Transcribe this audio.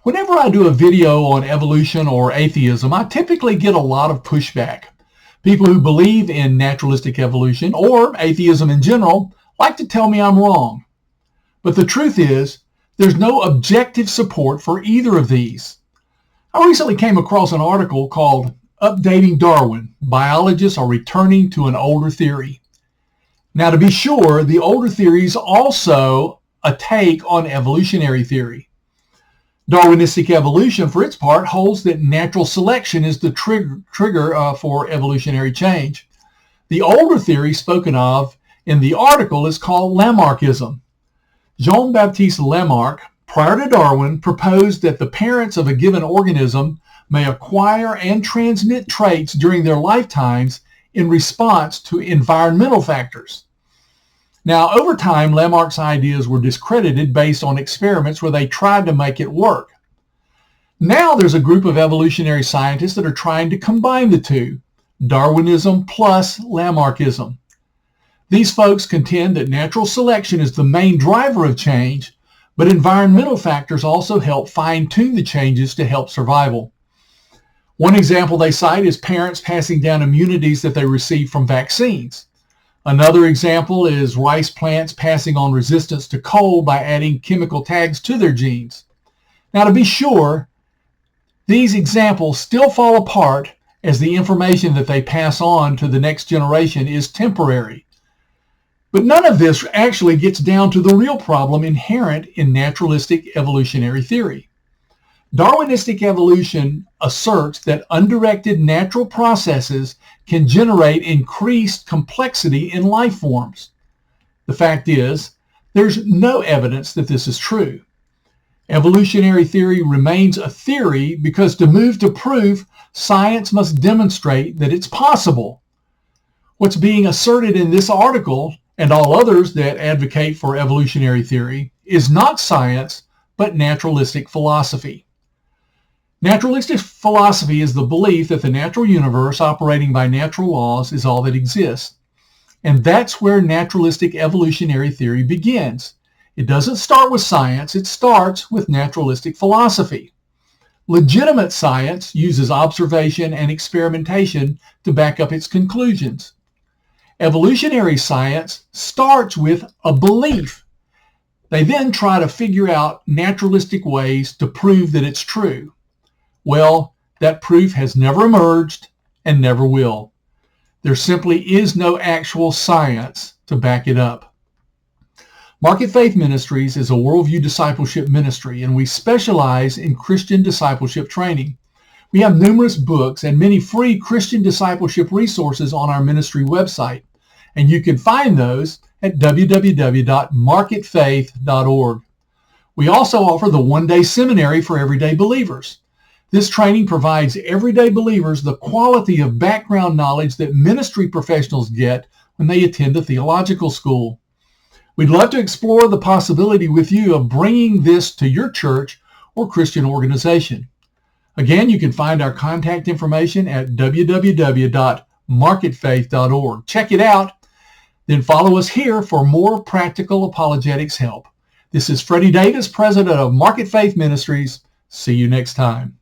Whenever I do a video on evolution or atheism, I typically get a lot of pushback. People who believe in naturalistic evolution or atheism in general like to tell me I'm wrong. But the truth is, there's no objective support for either of these. I recently came across an article called Updating Darwin, Biologists Are Returning to an Older Theory. Now, to be sure, the older theory is also a take on evolutionary theory. Darwinistic evolution, for its part, holds that natural selection is the trigger for evolutionary change. The older theory spoken of in the article is called Lamarckism. Jean-Baptiste Lamarck, prior to Darwin, proposed that the parents of a given organism may acquire and transmit traits during their lifetimes in response to environmental factors. Now, over time, Lamarck's ideas were discredited based on experiments where they tried to make it work. Now there's a group of evolutionary scientists that are trying to combine the two, Darwinism plus Lamarckism. These folks contend that natural selection is the main driver of change, but environmental factors also help fine-tune the changes to help survival. One example they cite is parents passing down immunities that they receive from vaccines. Another example is rice plants passing on resistance to cold by adding chemical tags to their genes. Now, to be sure, these examples still fall apart as the information that they pass on to the next generation is temporary. But none of this actually gets down to the real problem inherent in naturalistic evolutionary theory. Darwinistic evolution asserts that undirected natural processes can generate increased complexity in life forms. The fact is, there's no evidence that this is true. Evolutionary theory remains a theory because to move to proof, science must demonstrate that it's possible. What's being asserted in this article and all others that advocate for evolutionary theory is not science, but naturalistic philosophy. Naturalistic philosophy is the belief that the natural universe operating by natural laws is all that exists. And that's where naturalistic evolutionary theory begins. It doesn't start with science, it starts with naturalistic philosophy. Legitimate science uses observation and experimentation to back up its conclusions. Evolutionary science starts with a belief. They then try to figure out naturalistic ways to prove that it's true. Well, that proof has never emerged and never will. There simply is no actual science to back it up. Market Faith Ministries is a worldview discipleship ministry, and we specialize in Christian discipleship training. We have numerous books and many free Christian discipleship resources on our ministry website, and you can find those at www.marketfaith.org. We also offer the one-day seminary for everyday believers. This training provides everyday believers the quality of background knowledge that ministry professionals get when they attend a theological school. We'd love to explore the possibility with you of bringing this to your church or Christian organization. Again, you can find our contact information at www.marketfaith.org. Check it out, then follow us here for more practical apologetics help. This is Freddy Davis, president of Market Faith Ministries. See you next time.